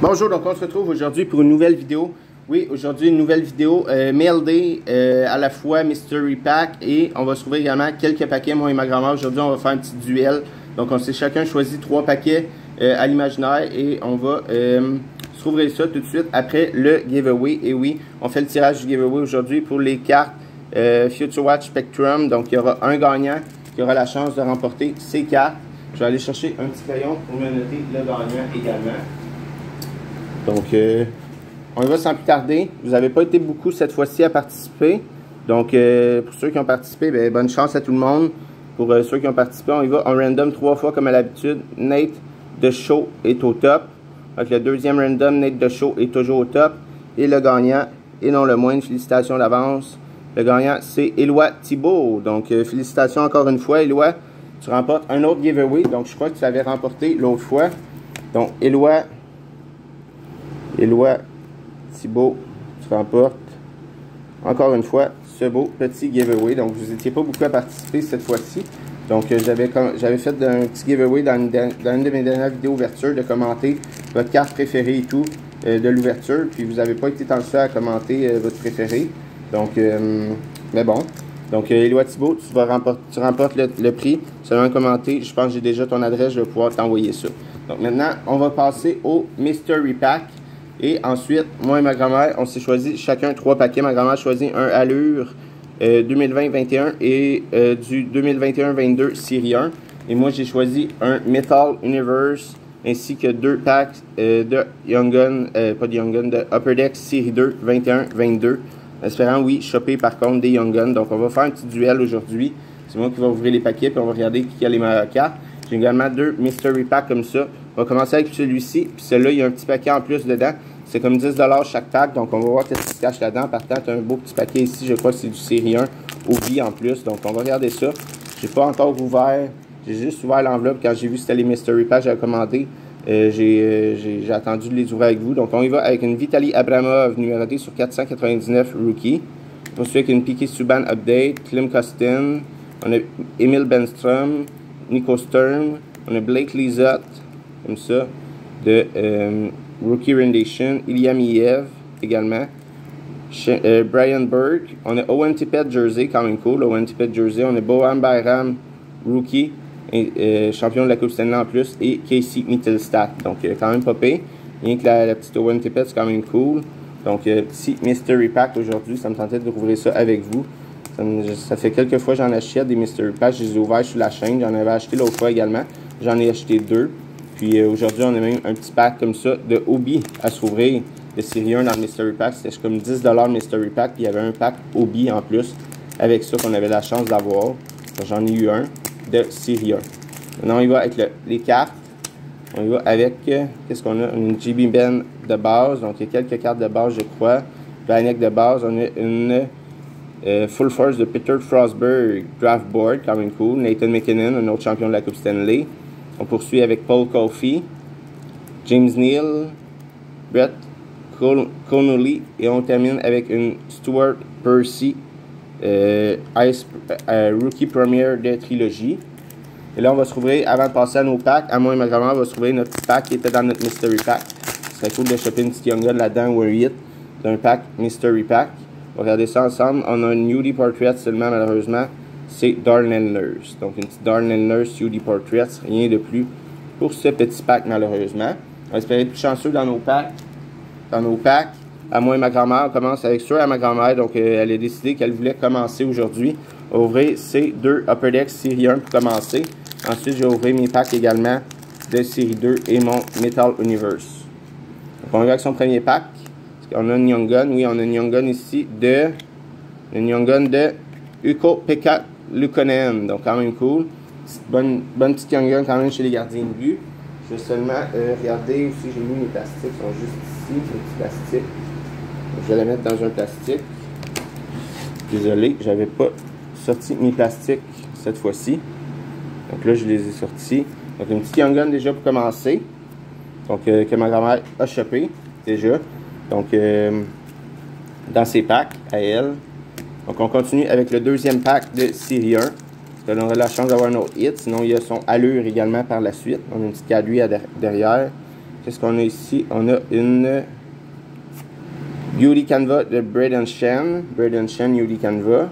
Bonjour, donc on se retrouve aujourd'hui pour une nouvelle vidéo. Oui, aujourd'hui une nouvelle vidéo Mail Day, à la fois Mystery Pack et on va se trouver également quelques paquets, moi et ma grand-mère. Aujourd'hui, on va faire un petit duel. Donc on s'est chacun choisi 3 paquets à l'imaginaire et on va se trouver ça tout de suite après le giveaway. Et oui, on fait le tirage du giveaway aujourd'hui pour les cartes Future Watch Spectrum. Donc il y aura un gagnant qui aura la chance de remporter ces cartes. Je vais aller chercher un petit crayon pour me noter le gagnant également. Donc, on y va sans plus tarder. Vous n'avez pas été beaucoup cette fois-ci à participer. Donc, pour ceux qui ont participé, bien, bonne chance à tout le monde. Pour ceux qui ont participé, on y va en random 3 fois comme à l'habitude. Nate de Show est au top. Donc, le deuxième random, Nate de Show est toujours au top. Et le gagnant, et non le moindre, félicitations d'avance. Le gagnant, c'est Éloi Thibault. Donc, félicitations encore une fois, Éloi. Tu remportes un autre giveaway. Donc, je crois que tu avais remporté l'autre fois. Donc, Éloi Thibault, tu remportes encore une fois ce beau petit giveaway. Donc, vous n'étiez pas beaucoup à participer cette fois-ci. Donc, j'avais fait un petit giveaway dans une de mes dernières vidéos ouverture de commenter votre carte préférée et tout de l'ouverture. Puis, vous n'avez pas été tant que ça à commenter votre préféré. Donc, mais bon. Donc, Éloi Thibault, tu remportes le prix. Seulement commenter, je pense que j'ai déjà ton adresse, je vais pouvoir t'envoyer ça. Donc, maintenant, on va passer au Mystery Pack. Et ensuite, moi et ma grand-mère, on s'est choisi chacun 3 paquets. Ma grand-mère a choisi un Allure 2020-21 et du 2021-22 Série 1. Et moi, j'ai choisi un Metal Universe ainsi que 2 packs de Young Gun, pas de Young Gun, de Upper Deck Série 2 21-22. Espérant, oui, choper par contre des Young Gun. Donc, on va faire un petit duel aujourd'hui. C'est moi qui vais ouvrir les paquets puis on va regarder qui a les meilleures cartes. J'ai également 2 Mystery Packs comme ça. On va commencer avec celui-ci. Puis celui-là, il y a un petit paquet en plus dedans. C'est comme 10$ chaque pack. Donc, on va voir qu'est-ce qui se cache là-dedans. Par contre, tu as un beau petit paquet ici. Je crois que c'est du série 1 au vie en plus. Donc, on va regarder ça. J'ai pas encore ouvert. J'ai juste ouvert l'enveloppe quand j'ai vu que c'était les Mystery Packs que j'avais commandé. J'ai attendu de les ouvrir avec vous. Donc, on y va avec une Vitaly Abramov numérotée sur 499 Rookie. Ensuite, avec une Piquet Subban Update, Klim Kostin. On a Emil Benstrom, Nico Sturm. On a Blake Lizotte, comme ça, de Rookie Rendition. Ilya Miev également. Brian Burke. On a Owen Tippett Jersey, quand même cool. Owen Tippett Jersey. On a Bohan Bayram, Rookie. Champion de la Coupe Stanley en plus. Et Casey Mittelstadt. Donc, quand même pas payé. Rien que la petite Owen Tippett, c'est quand même cool. Donc, petit Mystery Pack aujourd'hui. Ça me tentait de rouvrir ça avec vous. Ça fait quelques fois que j'en achète des Mystery Packs. Je les ai ouverts sur la chaîne. J'en avais acheté l'autre fois également. J'en ai acheté 2. Puis aujourd'hui, on a même un petit pack comme ça de Hobie à s'ouvrir de série 1 dans le Mystery Pack. C'était comme 10$ le Mystery Pack. Puis il y avait un pack Hobie en plus avec ça qu'on avait la chance d'avoir. J'en ai eu un de série 1. Maintenant, on y va avec les cartes. On y va avec, qu'est-ce qu'on a? Une JB Ben de base. Donc, il y a quelques cartes de base, je crois. Vanek de base. On a une Full Force de Peter Frostberg Draft Board, quand même cool. Nathan McKinnon, un autre champion de la Coupe Stanley. On poursuit avec Paul Coffey, James Neal, Brett Connolly et on termine avec une Stuart Percy Rookie Premier de Trilogie. Et là, on va se rouvrir, avant de passer à nos packs, à moi et ma grand-mère, on va se rouvrir notre petit pack qui était dans notre Mystery Pack. Ce serait cool de choper une petite Young Gun là-dedans ou un hit d'un pack Mystery Pack. On va regarder ça ensemble. On a un Nudie Portrait seulement, malheureusement. C'est Darnell Nurse. Donc, une petite Darnell Nurse Nudie Portrait. Rien de plus pour ce petit pack, malheureusement. On va espérer être plus chanceux dans nos packs. À moi et ma grand-mère, on commence avec ça à ma grand-mère. Donc, elle a décidé qu'elle voulait commencer aujourd'hui. On va ouvrir ces 2 Upper Deck Série 1 pour commencer. Ensuite, je vais ouvrir mes packs également de Série 2 et mon Metal Universe. Donc, on va avec son premier pack. On a une Young Gun. Oui, on a une Young Gun ici de Ukko-Pekka Luukkonen. Donc, quand même cool. Bonne petite Young Gun quand même chez les gardiens de but. Je vais seulement regarder aussi. J'ai mis mes plastiques. Ils sont juste ici. Les petits plastiques. Donc, je vais les mettre dans un plastique. Désolé, j'avais pas sorti mes plastiques cette fois-ci. Donc là, je les ai sortis. Donc, une petite Young Gun déjà pour commencer. Donc, que ma grand-mère a chopé déjà. Donc, dans ses packs à elle. Donc, on continue avec le deuxième pack de série 1. Parce qu'on aura la chance d'avoir un autre hit. Sinon, il y a son Allure également par la suite. On a une petite caduille derrière. Qu'est-ce qu'on a ici? On a une Beauty Canva de Braden Shen. Braden Shen Beauty Canva.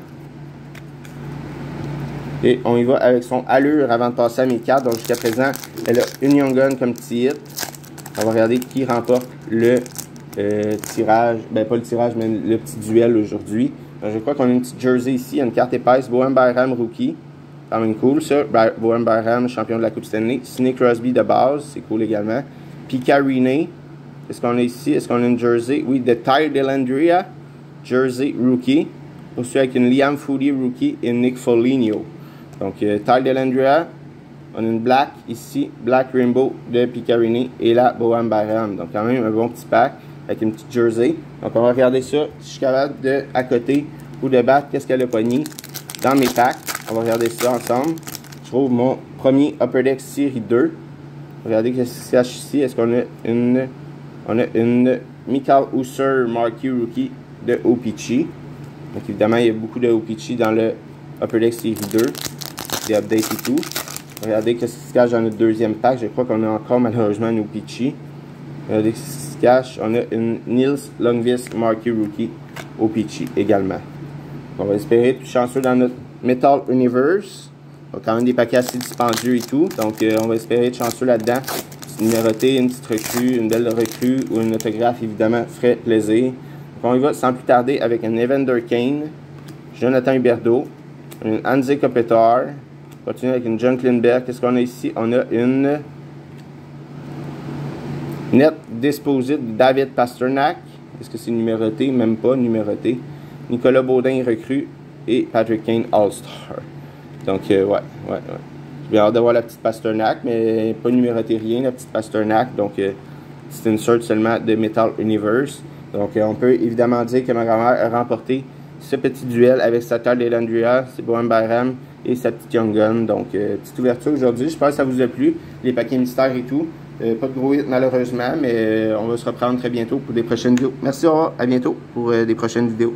Et on y va avec son allure avant de passer à mes cartes. Donc jusqu'à présent, elle a une Young Gun comme petit hit. On va regarder qui remporte le tirage. Ben pas le tirage, mais le petit duel aujourd'hui. Je crois qu'on a une petite jersey ici, une carte épaisse. Bowen Byram rookie. Quand même cool ça. Bowen Byram, champion de la Coupe Stanley. Sidney Crosby de base, c'est cool également. Pika Rinne. Est-ce qu'on a ici? Est-ce qu'on a une jersey? Oui, de Ty Dellandrea. Jersey rookie. Aussi avec une Liam Foudy rookie et Nick Foligno. Donc, Ty Dellandrea, on a une black ici, Black Rainbow de Pika Rinne et la Bowen Byram. Donc, quand même un bon petit pack avec une petite jersey. Donc, on va regarder ça. Si je suis capable de, à côté ou de battre, qu'est-ce qu'elle a pogné dans mes packs. On va regarder ça ensemble. Je trouve mon premier Upper Deck série 2. Regardez ce qui se cache ici. Est-ce qu'on a une... On a une Mikael Husser Marquee Rookie de O-Pee-Chee. Donc, évidemment, il y a beaucoup de O-Pee-Chee dans le Upper Deck série 2. Des updates et tout. Regardez ce qui se cache dans notre deuxième pack. Je crois qu'on a encore malheureusement un O-Pee-Chee. Regardez ce qui se cache. On a une Nils Lundqvist Marquee Rookie O-Pee-Chee également. On va espérer être chanceux dans notre Metal Universe. On a quand même des paquets assez dispendieux et tout. Donc on va espérer être chanceux là-dedans. Numéroté, une petite recrue, une belle recrue ou une autographe évidemment ferait plaisir. Donc on y va sans plus tarder avec un Evander Kane, Jonathan Huberdeau, une Anze Kopitar. On continue avec une John Klingberg. Qu'est-ce qu'on a ici? On a une Net Disposite de David Pastrnak. Est-ce que c'est numéroté? Même pas numéroté. Nicolas Baudin recrue et Patrick Kane All-Star. Donc ouais. J'ai bien hâte de voir la petite Pastrnak, mais pas numéroté rien, la petite Pastrnak. Donc, c'est une sorte seulement de Metal Universe. Donc, on peut évidemment dire que ma grand-mère a remporté ce petit duel avec sa Ty Dellandrea, c'est Bowen Byram et sa petite Young Gun. Donc, petite ouverture aujourd'hui. J'espère que ça vous a plu. Les paquets mystères et tout. Pas de gros hits malheureusement, mais on va se reprendre très bientôt pour des prochaines vidéos. Merci, au revoir. À bientôt pour des prochaines vidéos.